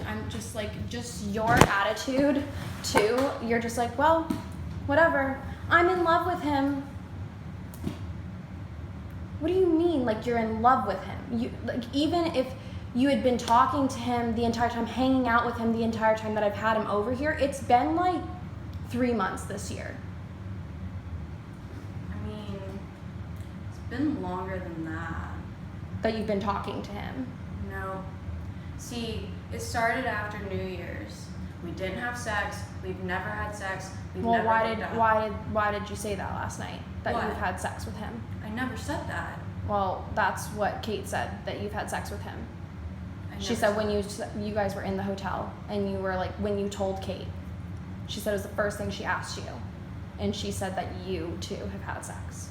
I'm just like, just your attitude too. You're just like, well, whatever. I'm in love with him. What do you mean, like, you're in love with him? You, like, even if you had been talking to him the entire time, hanging out with him the entire time that I've had him over here, it's been like 3 months this year. I mean, it's been longer than that. That you've been talking to him? No. See, it started after New Year's. We didn't have sex. We've never had sex. We've Well, never why did you say that last night? That What? you've had sex with him? I never said that. Well, that's what Kate said, that you've had sex with him. She said when you guys were in the hotel and you were like, when you told Kate, she said it was the first thing she asked you. And she said that you two have had sex.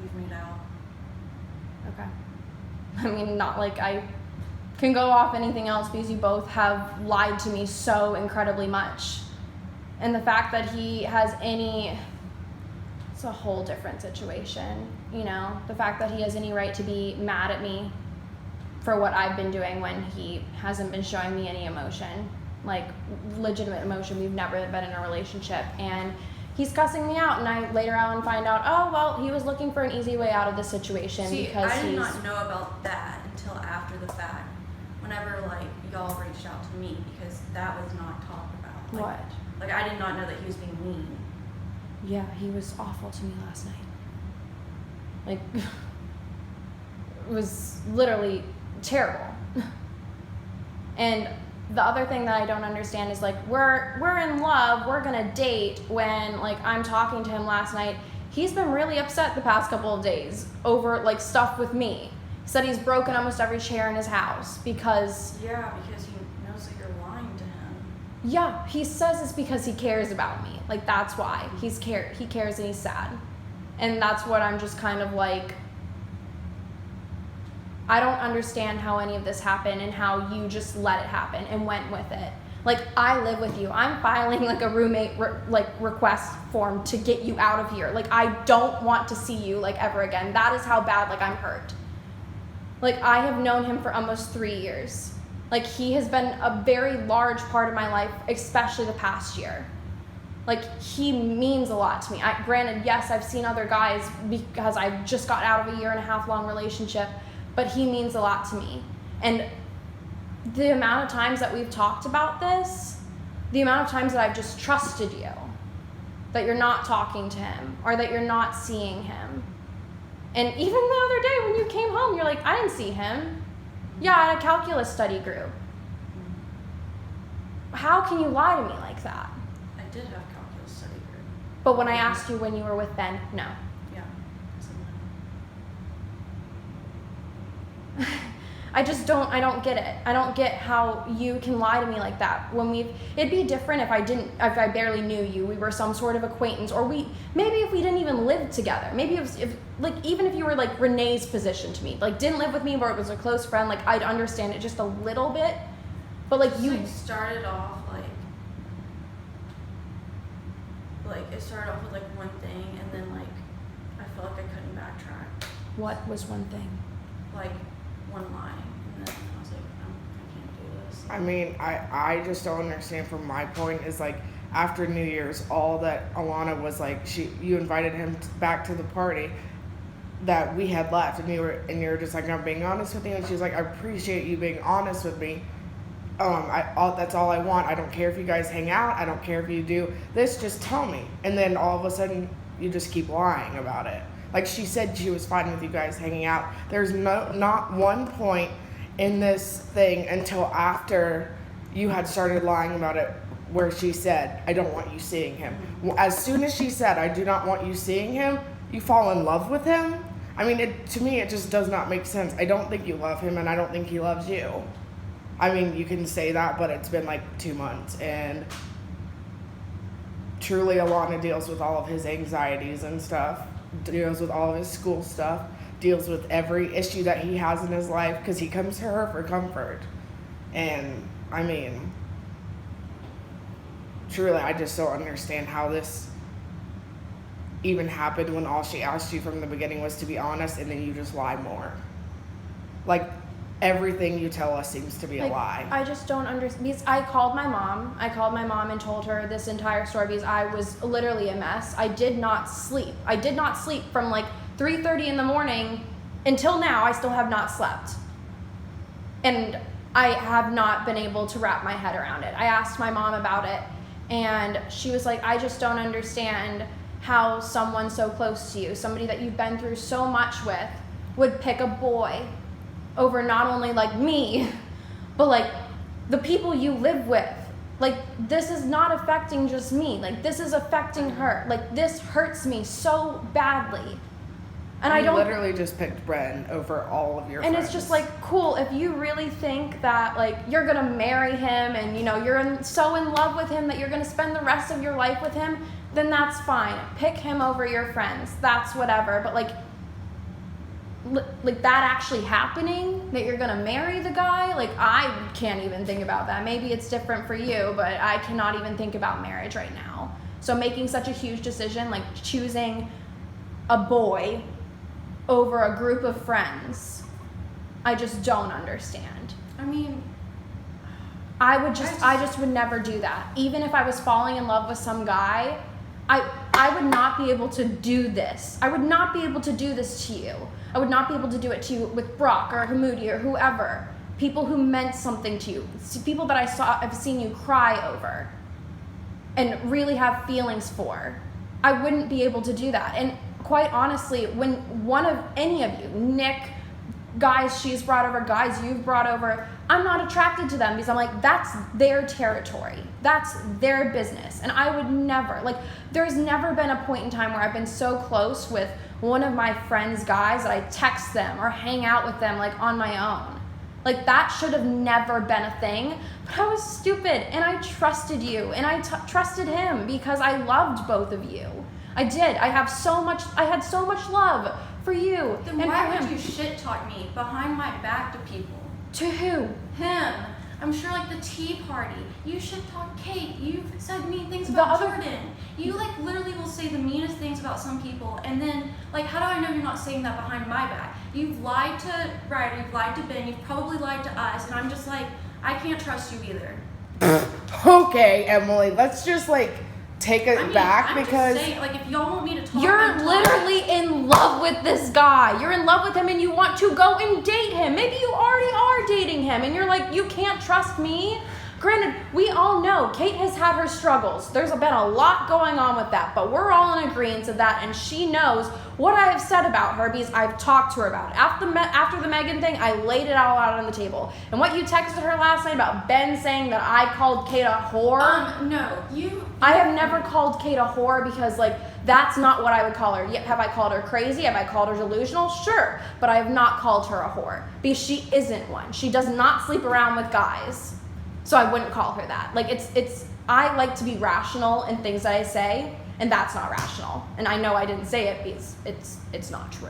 We've made out. Okay. I mean, not like I can go off anything else because you both have lied to me so incredibly much. And the fact that he has it's a whole different situation, you know? The fact that he has any right to be mad at me for what I've been doing when he hasn't been showing me any emotion, like legitimate emotion. We've never been in a relationship, and he's cussing me out, and I later on find out, oh, well, he was looking for an easy way out of the situation. See, because I did not know about that until after the fact, whenever, like, y'all reached out to me, because that was not talked about. Like, What? Like, I did not know that he was being mean. Yeah, he was awful to me last night. Like, it was literally terrible. And the other thing that I don't understand is, like, we're in love, we're gonna date, when, like, I'm talking to him last night. He's been really upset the past couple of days over, like, stuff with me. He said he's broken almost every chair in his house because... Yeah, because he knows that you're lying to him. Yeah, he says it's because he cares about me. Like, that's why. He cares and he's sad. And that's what I'm just kind of like... I don't understand how any of this happened and how you just let it happen and went with it. Like, I live with you. I'm filing, like, a roommate request form to get you out of here. Like, I don't want to see you, like, ever again. That is how bad, like, I'm hurt. Like, I have known him for almost 3 years. Like, he has been a very large part of my life, especially the past year. Like, he means a lot to me. Granted, yes, I've seen other guys because I just got out of a 1.5-year long relationship, but he means a lot to me. And the amount of times that we've talked about this, the amount of times that I've just trusted you, that you're not talking to him or that you're not seeing him. And even the other day when you came home, you're like, I didn't see him. Yeah, I had a calculus study group. How can you lie to me like that? I did have calculus study group. But when I asked you when you were with Ben, no. Yeah. I don't get it. I don't get how you can lie to me like that. It'd be different if I barely knew you. We were some sort of acquaintance, or maybe if we didn't even live together. Maybe even if you were like Renee's position to me, like didn't live with me, but it was a close friend, like I'd understand it just a little bit. But like you started off it started off with like one thing, and then like I felt like I couldn't backtrack. What was one thing? Like one line, and then I was like, I can't do this. I mean, I just don't understand. From my point is like after New Year's, all that Alana was like, you invited him back to the party that we had left, and you were just like, I'm being honest with you, and she was like, I appreciate you being honest with me. That's all I want. I don't care if you guys hang out. I don't care if you do this. Just tell me. And then all of a sudden, you just keep lying about it. Like she said, she was fine with you guys hanging out. There's not one point in this thing until after you had started lying about it where she said, I don't want you seeing him. As soon as she said, I do not want you seeing him, you fall in love with him. I mean, to me, it just does not make sense. I don't think you love him, and I don't think he loves you. I mean, you can say that, but it's been like 2 months, and truly Alana deals with all of his anxieties and stuff, deals with all of his school stuff, deals with every issue that he has in his life, because he comes to her for comfort. And, I mean, truly, I just don't understand how this even happened when all she asked you from the beginning was to be honest, and then you just lie more. Like, everything you tell us seems to be a Like, lie. I just don't understand. Because I called my mom. And told her this entire story because I was literally a mess. I did not sleep. From like 3:30 in the morning until now. I still have not slept. And I have not been able to wrap my head around it. I asked my mom about it, and she was like, I just don't understand how someone so close to you, somebody that you've been through so much with, would pick a boy over not only like me, but like the people you live with. Like, this is not affecting just me. Like, this is affecting her. Like, this hurts me so badly. And I You don't literally just picked Bren over all of your and friends. it's just like, cool, if you really think that like you're gonna marry him and you know you're so in love with him that you're gonna spend the rest of your life with him, then that's fine. Pick him over your friends. That's whatever. But like that actually happening, that you're gonna marry the guy, like I can't even think about that. Maybe it's different for you, but I cannot even think about marriage right now. So making such a huge decision, like choosing a boy over a group of friends, I just don't understand. I mean, I just would never do that. Even if I was falling in love with some guy, I would not be able to do this. I would not be able to do this to you. I would not be able to do it to you with Brock or Hamudi or whoever. People who meant something to you. People that I've seen you cry over and really have feelings for. I wouldn't be able to do that. And quite honestly, when one of any of you, Nick, guys she's brought over, guys you've brought over, I'm not attracted to them because I'm like, that's their territory. That's their business. And I would never, like, there's never been a point in time where I've been so close with one of my friends' guys that I text them or hang out with them, like, on my own. Like, that should have never been a thing. But I was stupid, and I trusted you, and I trusted him because I loved both of you. I did. I had so much love for you. then and why for would him. you shit talk me behind my back to people? To who? Him. I'm sure, like, the tea party. You shit talk Kate. You've said mean things The about other- Jordan. You, like, literally will say the meanest things about some people, and then, like, how do I know you're not saying that behind my back? You've lied to Ryder, you've lied to Ben, you've probably lied to us, and I'm just like, I can't trust you either. Okay, Emily, let's just like take it I mean, back I'm because just saying, like, if y'all want me to talk, You're I'm talking. literally in love with this guy. You're in love with him and you want to go and date him. Maybe you already are dating him and you're like, you can't trust me. Granted, we all know Kate has had her struggles. There's been a lot going on with that, but we're all in agreement of that, and she knows what I have said about her because I've talked to her about it. After the Megan thing, I laid it all out on the table. And what you texted her last night about Ben saying that I called Kate a whore, No, you. I have never called Kate a whore because, like, that's not what I would call her. Yet, have I called her crazy? Have I called her delusional? Sure. But I have not called her a whore because she isn't one. She does not sleep around with guys. So I wouldn't call her that. Like, I like to be rational in things that I say, and that's not rational. And I know I didn't say it because it's not true.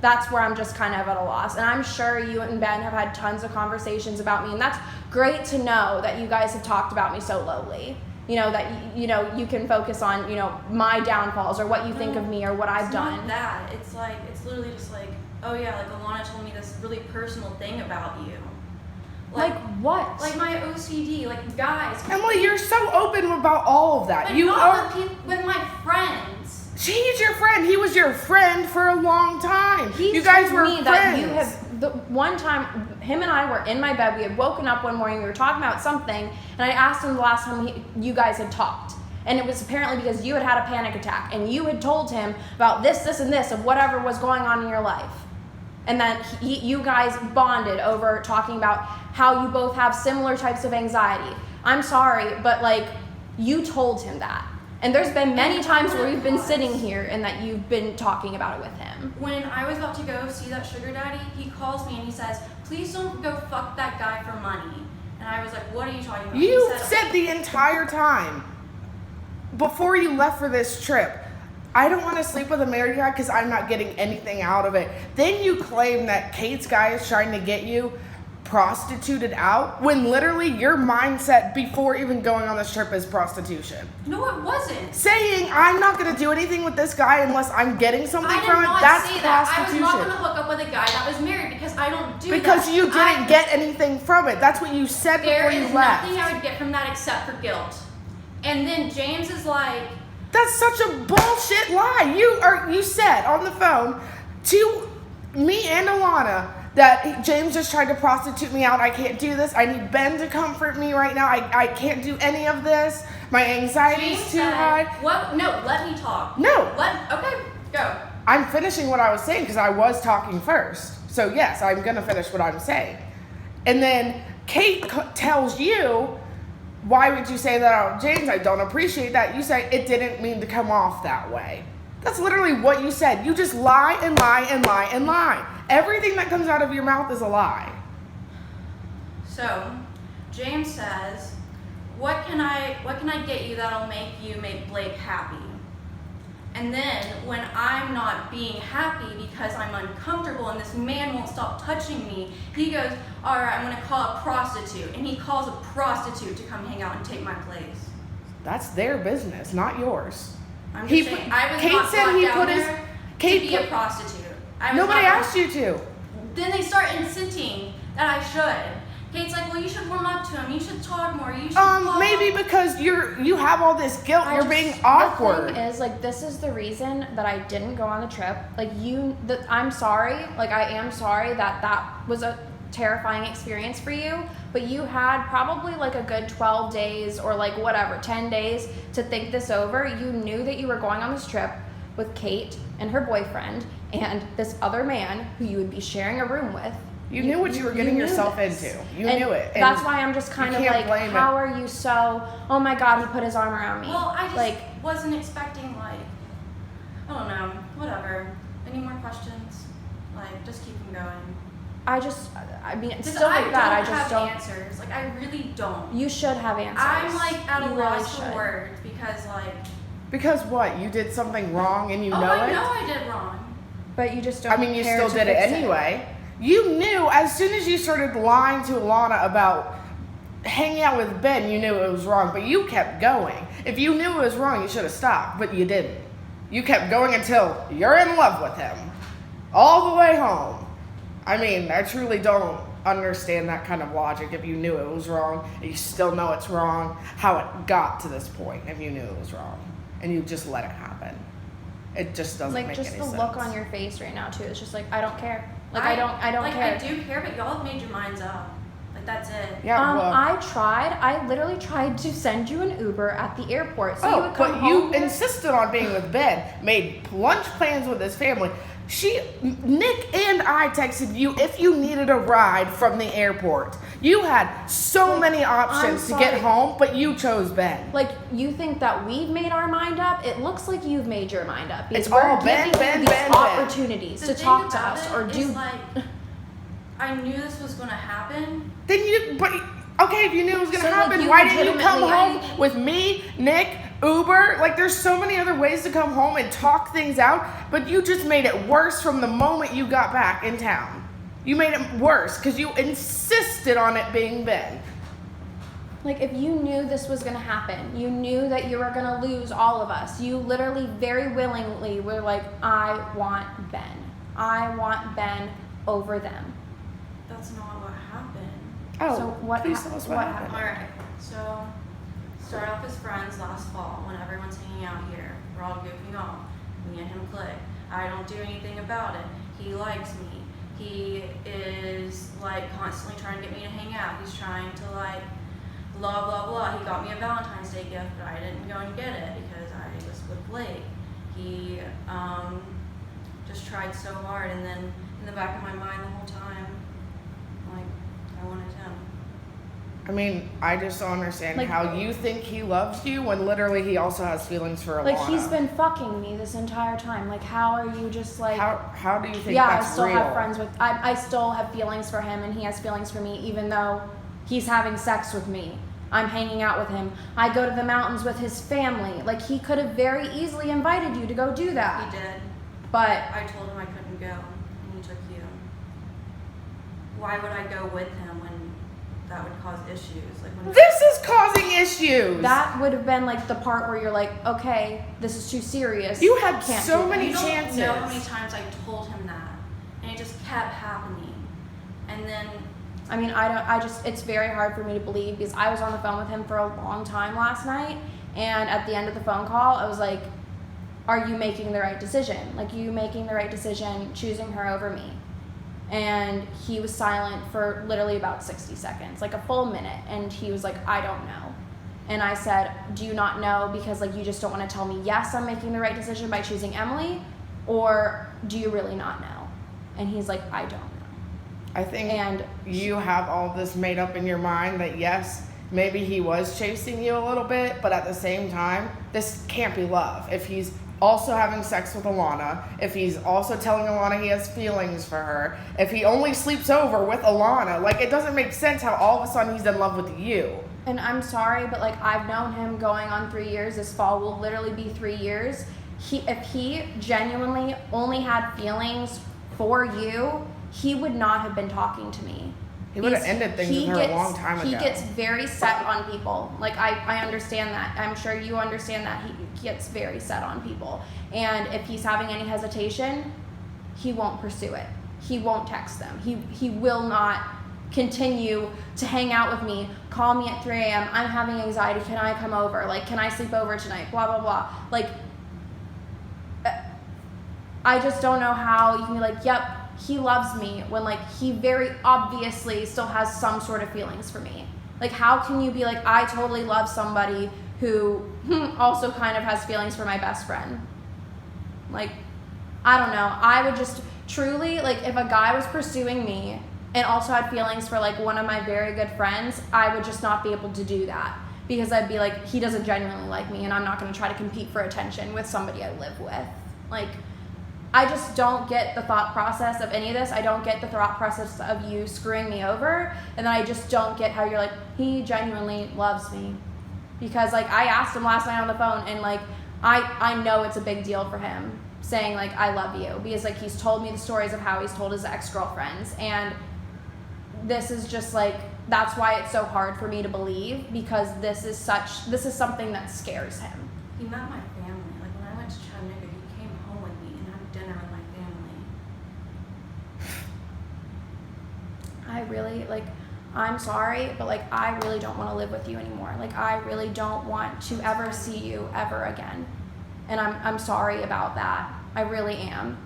That's where I'm just kind of at a loss. And I'm sure you and Ben have had tons of conversations about me, and that's great to know that you guys have talked about me so lowly. You know, that, you know, you can focus on, you know, my downfalls or what you think of me or what I've It's done. not that. It's like, it's literally just like, oh yeah, like Alana told me this really personal thing about you. Like what? Like my OCD, like guys. Emily, you're so open about all of that. But You not are. with my friends. He's your friend. He was your friend for a long time. He you guys told were me friends. that you have the one time him and I were in my bed. We had woken up one morning. We were talking about something, and I asked him the last time you guys had talked, and it was apparently because you had a panic attack, and you had told him about this, and this of whatever was going on in your life, and that you guys bonded over talking about how you both have similar types of anxiety. I'm sorry, but like you told him that. And there's been many times where we've been sitting here and that you've been talking about it with him. When I was about to go see that sugar daddy, he calls me and he says, please don't go fuck that guy for money. And I was like, what are you talking about? You He said the entire time before you left for this trip, I don't want to sleep with a married guy because I'm not getting anything out of it. Then you claim that Kate's guy is trying to get you prostituted out when literally your mindset before even going on this trip is prostitution. No, it wasn't. Saying I'm not going to do anything with this guy unless I'm getting something I did from it, not that's say that. I was prostitution. not going to hook up with a guy that was married because because I don't do Because that. you didn't get anything from it. That's what you said There before you is left. nothing I would get from that except for guilt. And then James is like, That's such a bullshit lie. You said on the phone to me and Alana that James just tried to prostitute me out. I can't do this. I need Ben to comfort me right now. I can't do any of this. My anxiety James is too said, high. what? No, let me talk. No. Okay, go. I'm finishing what I was saying because I was talking first. So yes, I'm going to finish what I'm saying. And then Kate tells you, why would you say that out, James? I don't appreciate that. You say it didn't mean to come off that way. That's literally what you said. You just lie and lie and lie and lie. Everything that comes out of your mouth is a lie. So, James says, what can I get you that'll make Blake happy? And then when I'm not being happy because I'm uncomfortable and this man won't stop touching me, he goes, all right, I'm gonna call a prostitute. And he calls a prostitute to come hang out and take my place. That's their business, not yours. I'm just saying, I was Kate not said brought he down put his. there Kate to be a put, prostitute. I was nobody not- asked you to. Then they start insisting that I should. Kate's like, well, you should warm up to him. You should talk more. You should. blah, Maybe blah." because you have all this guilt. You're being awkward. The thing is, like, this is the reason that I didn't go on the trip. Like, I'm sorry. Like, I am sorry that was a terrifying experience for you. But you had probably like a good 12 days or like whatever, 10 days to think this over. You knew that you were going on this trip with Kate and her boyfriend and this other man who you would be sharing a room with. You knew what you were getting knew yourself this. into. You And knew it. And that's why I'm just kind of can't like, blame how it. are you so, oh my God, he put his arm around me. Well, I just like, wasn't expecting like, I don't know, whatever. Any more questions? Like, just keep them going. I mean, it's Just still I like that. I don't just have don't. answers. Like, I really don't. You should have answers. I'm like at a You loss really for should. words because like, Because what? You did something wrong and you oh, know I it? know I did wrong. But you just don't. I mean, you care still to did it fix anyway. You knew as soon as you started lying to Alana about hanging out with Ben, you knew it was wrong, but you kept going. If you knew it was wrong, you should have stopped, but you didn't. You kept going until you're in love with him. All the way home. I mean, I truly don't understand that kind of logic. If you knew it was wrong and you still know it's wrong, how it got to this point if you knew it was wrong and you just let it happen. It just doesn't Like, make just any the sense. look on your face right now too. It's just like, I don't care. Like, I don't like, care. I do care, but y'all have made your minds up. Like, that's it. Yeah, well, I literally tried to send you an Uber at the airport so you would come but home. you insisted on being with Ben, made lunch plans with his family. Nick and I texted you if you needed a ride from the airport. You had so many options to get sorry. home, but you chose Ben. Like, you think that we've made our mind up? It looks like you've made your mind up. Because It's we're all Ben, giving Ben, you these Ben, Ben. opportunities The to thing talk to about us it or is, do. like, I knew this was gonna happen. Then okay, if you knew it was gonna So, like, happen, you why didn't you come legitimately- home with me, Nick, Uber? Like, there's so many other ways to come home and talk things out, but you just made it worse from the moment you got back in town. You made it worse because you insisted on it being Ben. Like, if you knew this was going to happen, you knew that you were going to lose all of us, you literally very willingly were like, I want Ben. I want Ben over them. That's not what happened. Oh, So what please hap- tell us what what happened? happened. Alright, so started off as friends last fall when everyone's hanging out here. We're all goofing off. Me and him click. I don't do anything about it. He likes me. He is like constantly trying to get me to hang out. He's trying to like blah blah blah. He got me a Valentine's Day gift, but I didn't go and get it because I was with Blake. He just tried so hard, and then in the back of my mind the whole time, like, I wanted him. I mean, I just don't understand Like- how you think he loves you when literally he also has feelings for Alana. Like, he's been fucking me this entire time. Like, how are you just like... How do you think yeah, that's I still real? have friends with... I still have feelings for him, and he has feelings for me, even though he's having sex with me. I'm hanging out with him. I go to the mountains with his family. Like, he could have very easily invited you to go do that. He did. But I told him I couldn't go, and he took you. Why would I go with him when that would cause issues? Like when This is causing issues. that would have been like the part where you're like, okay, this is too serious. You had Can't so do many you don't chances. know how many times I told him that, and it just kept happening. and then I mean, it's very hard for me to believe because I was on the phone with him for a long time last night, and at the end of the phone call, I was like, are you making the right decision? Like, you making the right decision choosing her over me? And he was silent for literally about 60 seconds, like a full minute, and he was like, I don't know. And I said, do you not know because like you just don't want to tell me, yes, I'm making the right decision by choosing Emily, or do you really not know? And he's like, I don't know. I think And you have all this made up in your mind that yes, maybe he was chasing you a little bit, but at the same time, this can't be love. If he's also having sex with Alana, if he's also telling Alana he has feelings for her, if he only sleeps over with Alana, like, it doesn't make sense how all of a sudden he's in love with you. And I'm sorry, but like I've known him going on 3 years. This fall will literally be 3 years. If he genuinely only had feelings for you, he would not have been talking to me. He would have ended things with her a long time ago. He gets very set on people. Like, I understand that. I'm sure you understand that. He gets very set on people. And if he's having any hesitation, he won't pursue it. He won't text them. He will not continue to hang out with me, call me at 3 a.m. I'm having anxiety. Can I come over? Like, can I sleep over tonight? Blah, blah, blah. Like, I just don't know how you can be like, yep, he loves me, when like he very obviously still has some sort of feelings for me. Like, how can you be like, I totally love somebody who also kind of has feelings for my best friend? Like, I don't know. I would just truly, like, if a guy was pursuing me and also had feelings for like one of my very good friends, I would just not be able to do that, because I'd be like, he doesn't genuinely like me, and I'm not going to try to compete for attention with somebody I live with. Like, I just don't get the thought process of any of this. I don't get the thought process of you screwing me over. And then I just don't get how you're like, he genuinely loves me. Because like I asked him last night on the phone, and like I know it's a big deal for him saying like, I love you. Because like he's told me the stories of how he's told his ex-girlfriends. And this is just like, that's why it's so hard for me to believe, because this is something that scares him. he met my family. Like, when I went to Chattanooga, he came home with me and had dinner with my family. I really, like, I'm sorry, but like I really don't want to live with you anymore. Like, I really don't want to ever see you ever again. And I'm sorry about that. I really am.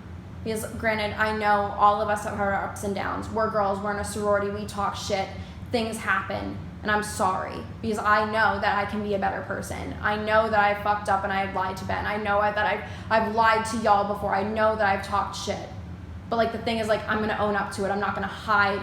Because granted, I know all of us have our ups and downs. We're girls, we're in a sorority, we talk shit, things happen, and I'm sorry. Because I know that I can be a better person. I know that I fucked up and I have lied to Ben. I know that I've lied to y'all before. I know that I've talked shit. But like the thing is, like, I'm gonna own up to it. I'm not gonna hide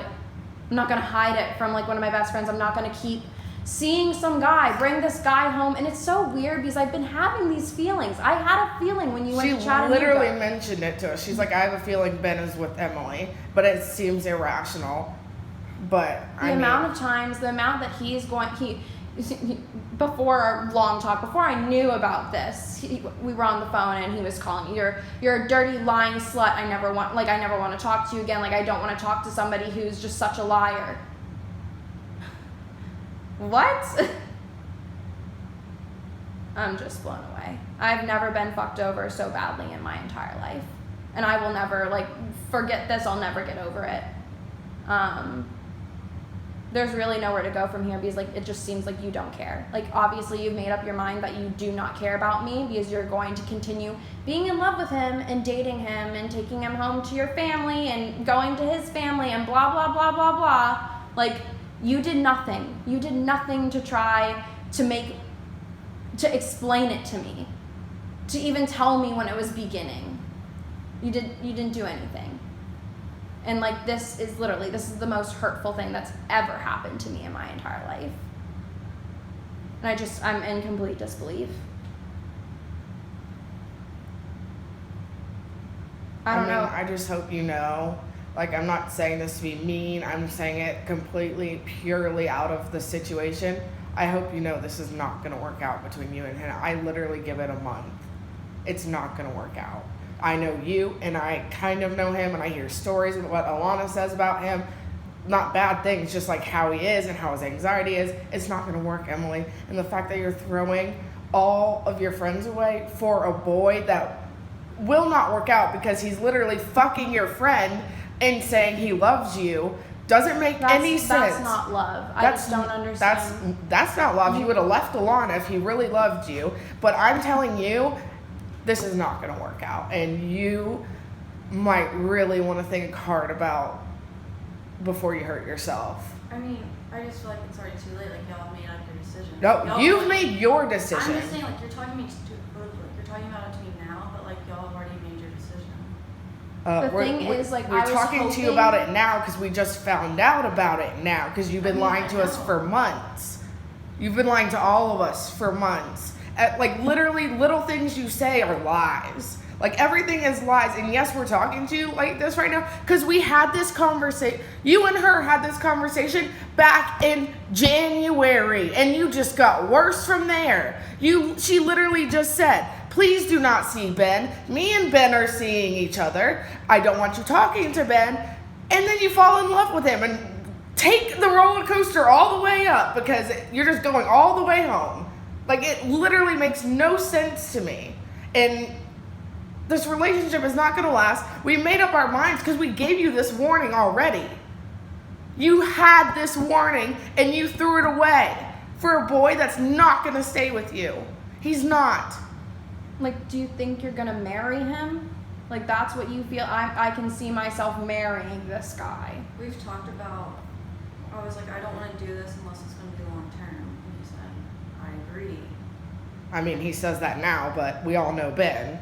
it from like one of my best friends. I'm not gonna keep seeing some guy bring this guy home. And it's so weird because I've been having these feelings. I had a feeling when you went to Chattanooga. She literally mentioned it to us. She's like, I have a feeling Ben is with Emily, but it seems irrational. But the amount of times, the amount that before our long talk, before I knew about this, we were on the phone and he was calling me, you're a dirty lying slut. I never want to talk to you again. Like, I don't want to talk to somebody who's just such a liar. What? I'm just blown away. I've never been fucked over so badly in my entire life. And I will never, like, forget this. I'll never get over it. There's really nowhere to go from here because, like, it just seems like you don't care. Like, obviously you've made up your mind that you do not care about me because you're going to continue being in love with him and dating him and taking him home to your family and going to his family and blah, blah, blah, blah, blah. Like, you did nothing. You did nothing to try to explain it to me, to even tell me when it was beginning. You didn't do anything. And like, this is the most hurtful thing that's ever happened to me in my entire life. And I'm in complete disbelief. I don't know. I just hope you know, like, I'm not saying this to be mean. I'm saying it completely, purely out of the situation. I hope you know this is not going to work out between you and him. I literally give it a month. It's not going to work out. I know you, and I kind of know him, and I hear stories of what Alana says about him. Not bad things, just like how he is and how his anxiety is. It's not going to work, Emily. And the fact that you're throwing all of your friends away for a boy that will not work out because he's literally fucking your friend and saying he loves you, Doesn't make any sense. That's not love. I just don't understand. That's not love. You would have left Alana if he really loved you. But I'm telling you, this is not going to work out. And you might really want to think hard about before you hurt yourself. I mean, I just feel like it's already too late. Like, y'all made up your decision. No, you've made your decision. I'm just saying, like, you're talking about it to me now, but like, y'all have already made your decision. The thing is, like, we're I was talking to you hoping- about it now because we just found out about it now because you've been lying to us I know. for months. You've been lying to all of us for months. Like, literally, little things you say are lies. Like, everything is lies. And yes, we're talking to you like this right now because we had this conversation. You and her had this conversation back in January, and you just got worse from there. She literally just said, please do not see Ben. Me and Ben are seeing each other. I don't want you talking to Ben. And then you fall in love with him and take the roller coaster all the way up because you're just going all the way home. Like, it literally makes no sense to me. And this relationship is not going to last. We made up our minds because we gave you this warning already. You had this warning and you threw it away for a boy that's not going to stay with you. He's not. Like, do you think you're gonna marry him? Like, that's what you feel? I can see myself marrying this guy. We've talked about, I was like, I don't want to do this unless it's going to be long term. And he said, I agree. I mean, he says that now, but we all know Ben.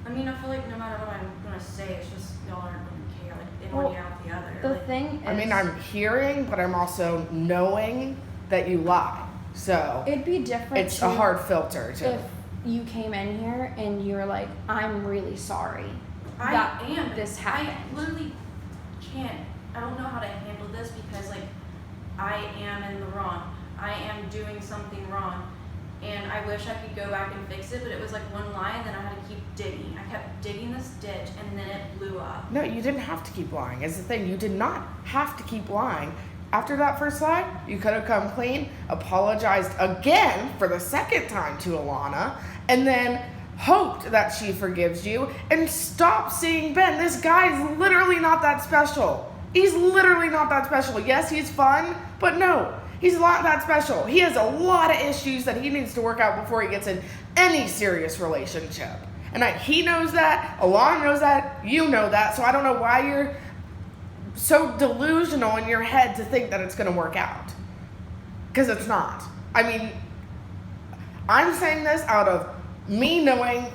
I mean, I feel like no matter what I'm going to say, it's just y'all aren't going to care. Like, in Well, one ear out the other. The Like, thing is, I mean, I'm hearing, but I'm also knowing that you lie. So it'd be different it's too a hard filter to. if you came in here and you were like, I'm really sorry I that am. this happened. I literally can't. I don't know how to handle this because, like, I am in the wrong. I am doing something wrong. And I wish I could go back and fix it, but it was like one lie, and then I had to keep digging. I kept digging this ditch, and then it blew up. No, you didn't have to keep lying. Is the thing. You did not have to keep lying. After that first lie, you could have come clean, apologized again for the second time to Alana, and then hoped that she forgives you and stop seeing Ben. This guy's literally not that special. He's literally not that special. Yes, he's fun, but no, he's not that special. He has a lot of issues that he needs to work out before he gets in any serious relationship. And he knows that, Alana knows that, you know that, so I don't know why you're so delusional in your head to think that it's going to work out. Because it's not. I mean, I'm saying this out of me knowing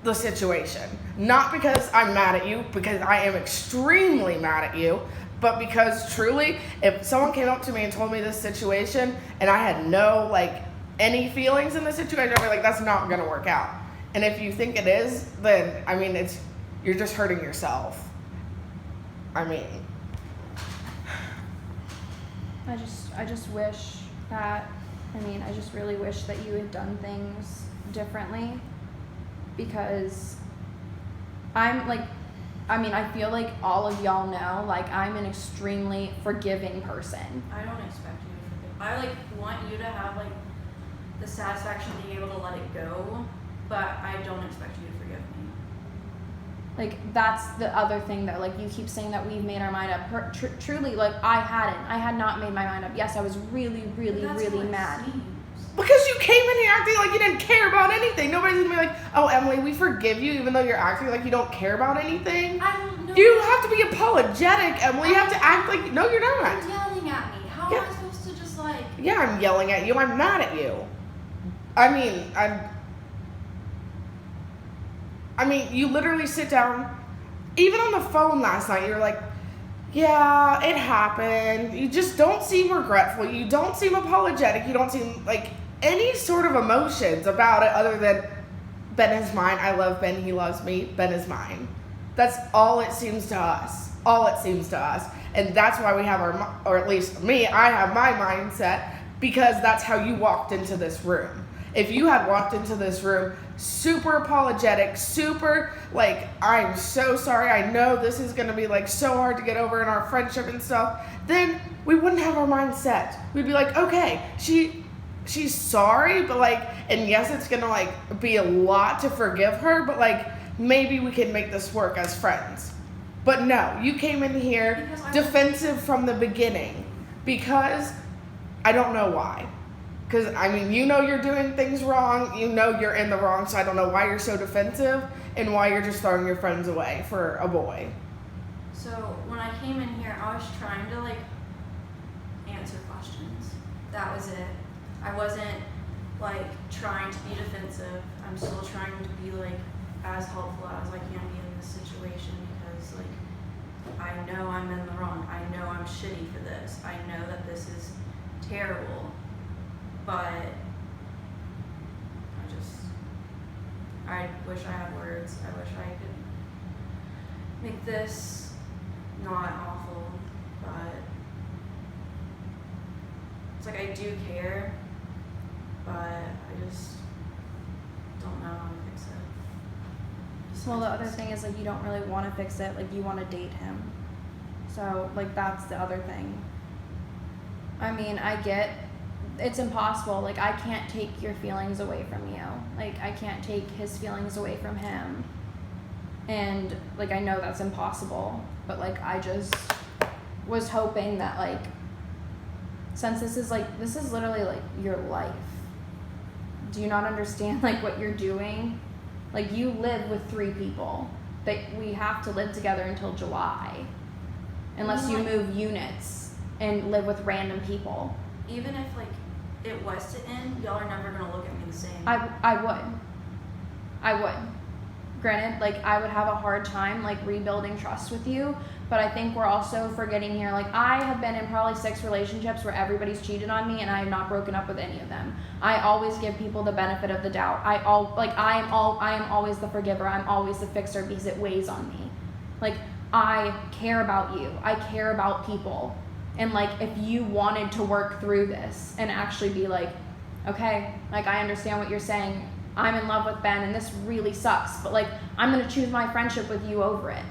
the situation. Not because I'm mad at you, because I am extremely mad at you, but because truly, if someone came up to me and told me this situation and I had no, like, any feelings in the situation, I'd be like, that's not going to work out. And if you think it is, then, I mean, you're just hurting yourself. I mean, I just wish that, I just really wish that you had done things differently because I feel like all of y'all know, like, I'm an extremely forgiving person. I don't expect you to forgive. I, like, want you to have, like, the satisfaction of being able to let it go, but I don't expect you to forgive me. Like, that's the other thing though, like, you keep saying that we've made our mind up. Truly, like, I had not made my mind up. Yes, I was really, really, But that's really how it mad. seems. because you came in here acting like you didn't care about anything. Nobody's gonna be like, oh, Emily, we forgive you, even though you're acting like you don't care about anything. I don't know. You have to be apologetic, Emily. You have to act like, no, you're You're not. yelling at me. How Yeah. am I supposed to just, like... Yeah, I'm yelling at you. I'm mad at you. I mean, you literally sit down, even on the phone last night, you're like, yeah, it happened. You just don't seem regretful. You don't seem apologetic. You don't seem like any sort of emotions about it other than Ben is mine. I love Ben. He loves me. Ben is mine. That's all it seems to us. All it seems to us. And that's why we have or at least me, I have my mindset because that's how you walked into this room. If you had walked into this room super apologetic, super like, I'm so sorry, I know this is going to be like so hard to get over in our friendship and stuff, then we wouldn't have our mind set. We'd be like, okay, she's sorry, but like, and yes, it's going to like be a lot to forgive her, but like, maybe we can make this work as friends. But no, you came in here Because I- defensive from the beginning. Because I don't know why. Because, I mean, you know you're doing things wrong. You know you're in the wrong. So I don't know why you're so defensive and why you're just throwing your friends away for a boy. So when I came in here, I was trying to like answer questions. That was it. I wasn't like trying to be defensive. I'm still trying to be like as helpful as I can be in this situation because like I know I'm in the wrong. I know I'm shitty for this. I know that this is terrible. But I wish I had words. I wish I could make this not awful, but it's like I do care, but I just don't know how to fix it. Well, the other thing is like you don't really want to fix it. Like you want to date him, so like that's the other thing. I mean, I get it's impossible. Like I can't take your feelings away from you. Like I can't take his feelings away from him. And like I know that's impossible, but like I just was hoping that like since this is literally like your life. Do you not understand like what you're doing? Like you live with 3 people. That we have to live together until July. Unless you move units and live with random people. Even if like it was to end, y'all are never gonna look at me the same. I would. Granted, like I would have a hard time like rebuilding trust with you, but I think we're also forgetting here, like I have been in probably 6 relationships where everybody's cheated on me and I have not broken up with any of them. I always give people the benefit of the doubt. I am always the forgiver. I'm always the fixer because it weighs on me. Like I care about you. I care about people. And like if you wanted to work through this and actually be like, okay, like I understand what you're saying. I'm in love with Ben and this really sucks, but like I'm gonna choose my friendship with you over it.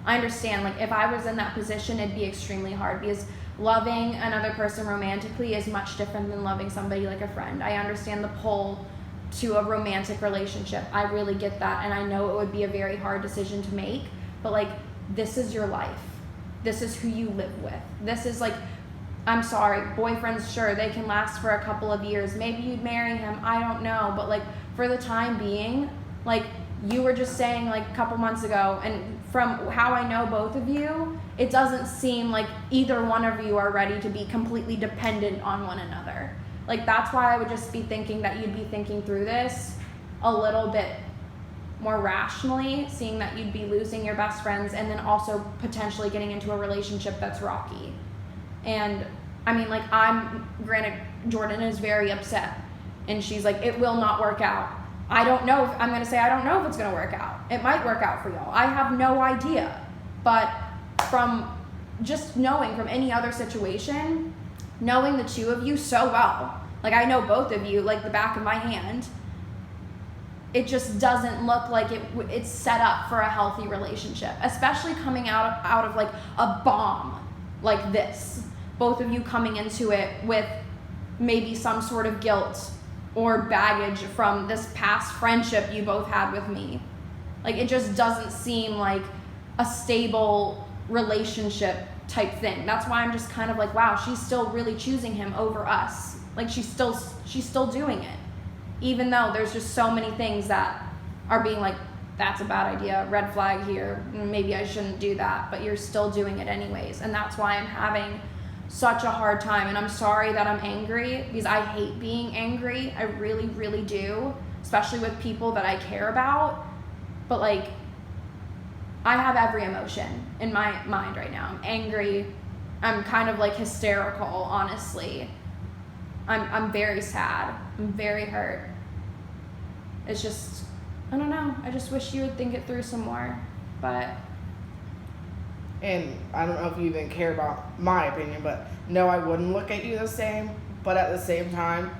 I understand, like if I was in that position, it'd be extremely hard because loving another person romantically is much different than loving somebody like a friend. I understand the pull to a romantic relationship. I really get that, and I know it would be a very hard decision to make, but like this is your life. This is who you live with. This is like, I'm sorry, boyfriends, sure, they can last for a couple of years. Maybe you'd marry him, I don't know, but like for the time being, like you were just saying like a couple months ago, and from how I know both of you, it doesn't seem like either one of you are ready to be completely dependent on one another. Like that's why I would just be thinking that you'd be thinking through this a little bit more rationally, seeing that you'd be losing your best friends and then also potentially getting into a relationship that's rocky. And I mean, like granted, Jordan is very upset and she's like, it will not work out. I don't know if it's gonna work out. It might work out for y'all. I have no idea. But from just knowing from any other situation, knowing the 2 of you so well, like I know both of you like the back of my hand, it just doesn't look like it's set up for a healthy relationship, especially coming out of like a bomb like this. Both of you coming into it with maybe some sort of guilt or baggage from this past friendship you both had with me. Like it just doesn't seem like a stable relationship type thing. That's why I'm just kind of like, wow, she's still really choosing him over us. Like she's still doing it. Even though there's just so many things that are being like, that's a bad idea, red flag here, maybe I shouldn't do that, but you're still doing it anyways. And that's why I'm having such a hard time. And I'm sorry that I'm angry because I hate being angry. I really, really do, especially with people that I care about. But like, I have every emotion in my mind right now. I'm angry. I'm kind of like hysterical, honestly. I'm very sad. I'm very hurt. It's just, I don't know. I just wish you would think it through some more. But And I don't know if you even care about my opinion, but no, I wouldn't look at you the same. But at the same time,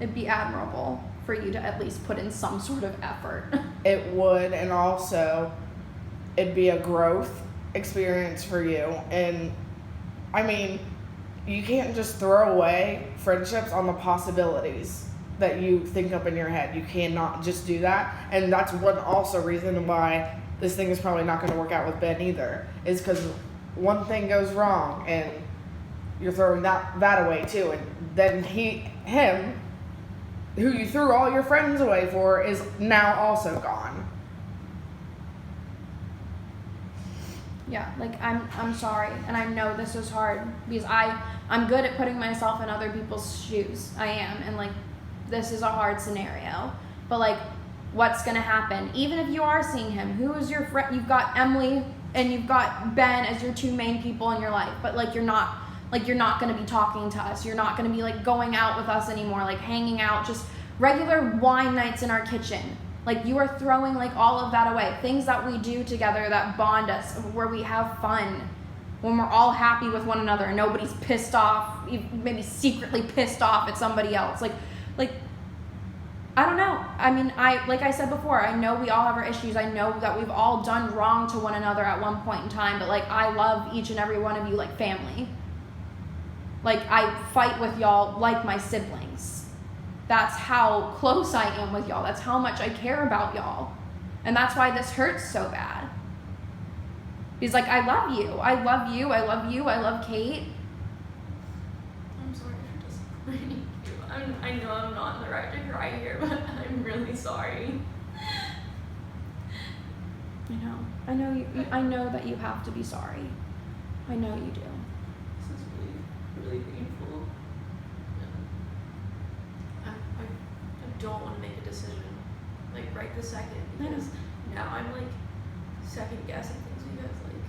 it'd be admirable for you to at least put in some sort of effort. it would, and also it'd be a growth experience for you. And I mean, you can't just throw away friendships on the possibilities that you think up in your head. You cannot just do that. And that's one also reason why this thing is probably not going to work out with Ben either, is because one thing goes wrong and you're throwing that away too, and then him, who you threw all your friends away for, is now also gone. Yeah, like I'm sorry, and I know this is hard because I'm good at putting myself in other people's shoes. I am, and like this is a hard scenario. But like, what's gonna happen? Even if you are seeing him, who is your friend? You've got Emily and you've got Ben as your two main people in your life, but like you're not gonna be talking to us. You're not gonna be like going out with us anymore, like hanging out, just regular wine nights in our kitchen. Like you are throwing like all of that away. Things that we do together that bond us, where we have fun, when we're all happy with one another and nobody's pissed off, maybe secretly pissed off at somebody else. Like I don't know. I mean, like I said before, I know we all have our issues. I know that we've all done wrong to one another at one point in time, but like I love each and every one of you like family. Like I fight with y'all like my siblings. That's how close I am with y'all. That's how much I care about y'all. And that's why this hurts so bad. Because like I love you. I love you. I love you. I love Kate. I'm sorry for disappointing you. I know I'm not in the right to cry here, but I'm really sorry. I know I know that you have to be sorry. I know you do. This is really, really painful. I don't want to make a decision like right this second, because now I'm like second guessing things you guys like.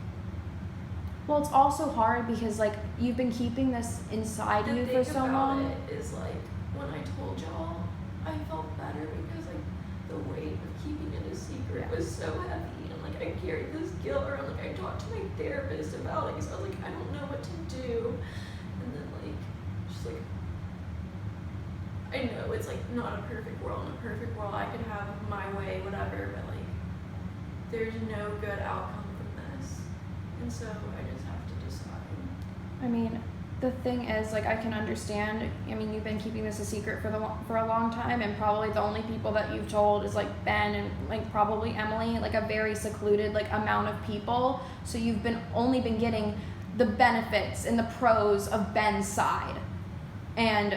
Well, it's also hard because like you've been keeping this inside you for so long. The thing about it is like when I told y'all, I felt better because like the weight of keeping it a secret was so heavy, and like I carried this guilt around. Like I talked to my therapist about it because I was like, I don't know what to do, and then like just like I know it's like not a perfect world. In a perfect world, I could have my way, whatever, but like there's no good outcome from this, and so I just have to decide. I mean, the thing is, like, I can understand. I mean, you've been keeping this a secret for a long time, and probably the only people that you've told is like Ben and like probably Emily, like a very secluded like amount of people. So you've only been getting the benefits and the pros of Ben's side, and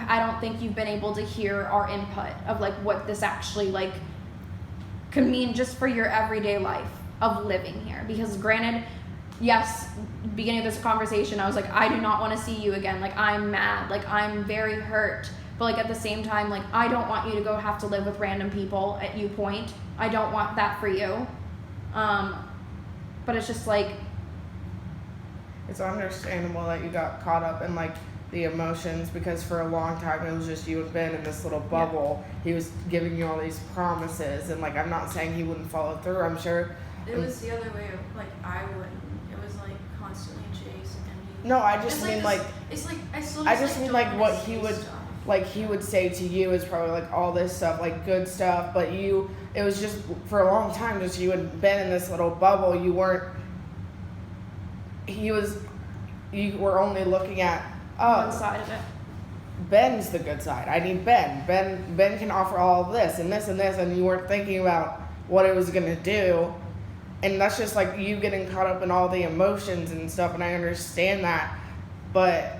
I don't think you've been able to hear our input of like what this actually like could mean just for your everyday life of living here. Because granted, yes, beginning of this conversation, I was like, I do not want to see you again. Like, I'm mad. Like, I'm very hurt. But like at the same time, like, I don't want you to go have to live with random people at U Point. I don't want that for you. But it's just like, it's understandable that you got caught up in like the emotions, because for a long time it was just you and Ben in this little bubble. He was giving you all these promises, and like I'm not saying he wouldn't follow through. I'm sure it was the other way of like I wouldn't. It was like constantly Chase and he. No, I just it's mean like like it's like I still. I just mean like don't what wanna he say would stuff. like he would say to you is probably like all this stuff, like good stuff, but it was just for a long time just you and Ben in this little bubble. You were only looking at one side of it. Ben's the good side. I need Ben. Ben can offer all of this and this and this, and you weren't thinking about what it was gonna do. And that's just like you getting caught up in all the emotions and stuff, and I understand that. But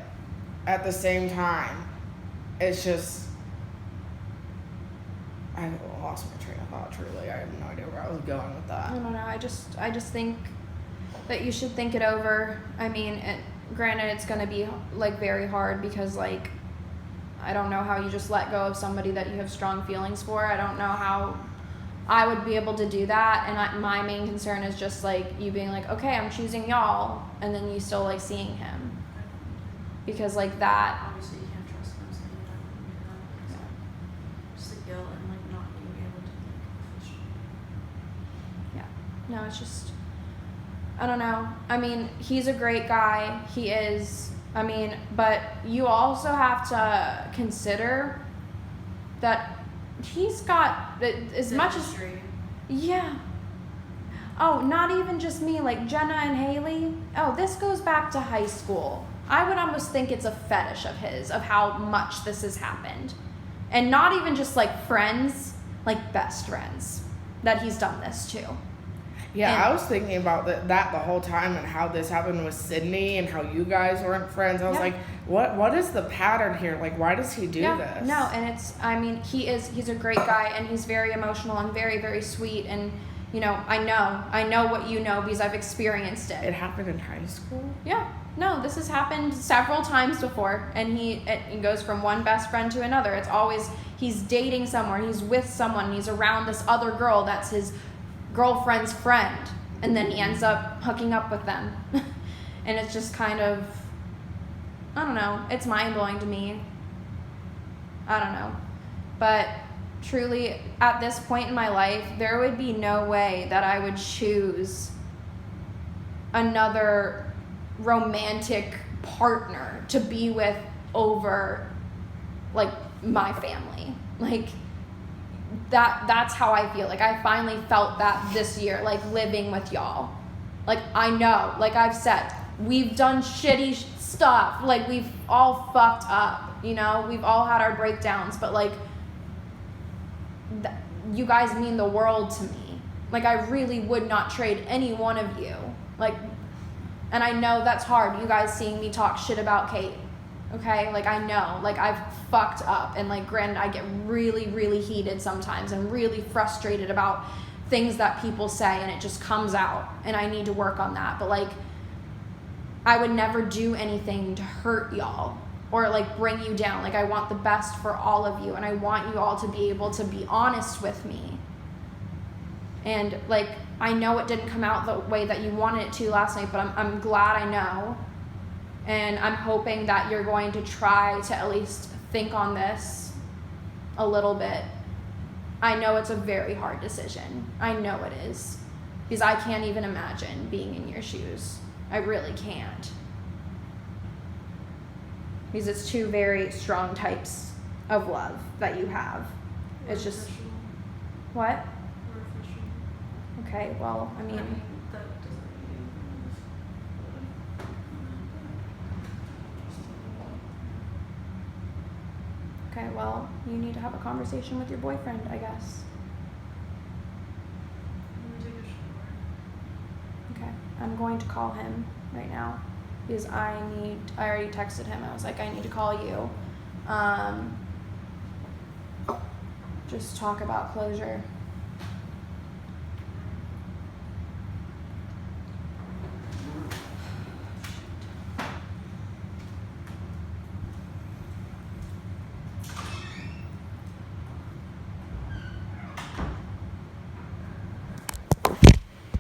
at the same time, it's just I lost my train of thought, truly. I have no idea where I was going with that. I don't know. I just think that you should think it over. I mean, granted, it's going to be like very hard because like I don't know how you just let go of somebody that you have strong feelings for. I don't know how I would be able to do that. And my main concern is just like you being like, okay, I'm choosing y'all, and then you still like seeing him, because like that. Obviously, you can't trust them, so you don't do that. Just the guilt and like not being able to like officially. Yeah. No, it's just, I don't know. I mean, he's a great guy. He is. I mean, but you also have to consider that he's got as much as. Yeah. Oh, not even just me, like Jenna and Haley. Oh, this goes back to high school. I would almost think it's a fetish of his, of how much this has happened. And not even just like friends, like best friends that he's done this to. Yeah, And- I was thinking about that the whole time and how this happened with Sydney and how you guys weren't friends. I was Yeah. like, what is the pattern here? Like, why does he do this? No, and I mean, he's a great guy, and he's very emotional and very, very sweet, and, you know, I know what you know because I've experienced It it. happened in high school? Yeah, no, this has happened several times before, and it goes from one best friend to another. It's always, he's dating someone, he's with someone, he's around this other girl that's his girlfriend's friend, and then he ends up hooking up with them. And it's just kind of, I don't know, it's mind-blowing to me. I don't know. But truly, at this point in my life, there would be no way that I would choose another romantic partner to be with over, like, my family. Like, that's how I feel. Like, I finally felt that this year, like, living with y'all. Like, I know, like I've said, we've done shitty stuff. Like, we've all fucked up, you know? We've all had our breakdowns, but, like, you guys mean the world to me. Like, I really would not trade any one of you. Like, and I know that's hard, you guys seeing me talk shit about Kate. Okay? Like, I know. Like, I've fucked up. And, like, granted, I get really, really heated sometimes and really frustrated about things that people say, and it just comes out. And I need to work on that. But, like, I would never do anything to hurt y'all or, like, bring you down. Like, I want the best for all of you, and I want you all to be able to be honest with me. And, like, I know it didn't come out the way that you wanted it to last night, but I'm glad I know. And I'm hoping that you're going to try to at least think on this a little bit. I know it's a very hard decision. I know it is. Because I can't even imagine being in your shoes. I really can't. Because it's two very strong types of love that you have. It's just, what? We're official. Okay, well, I mean, that doesn't mean okay, well, you need to have a conversation with your boyfriend, I guess. I'm gonna take a shower. Okay, I'm going to call him right now because I already texted him. I was like, I need to call you. Just talk about closure.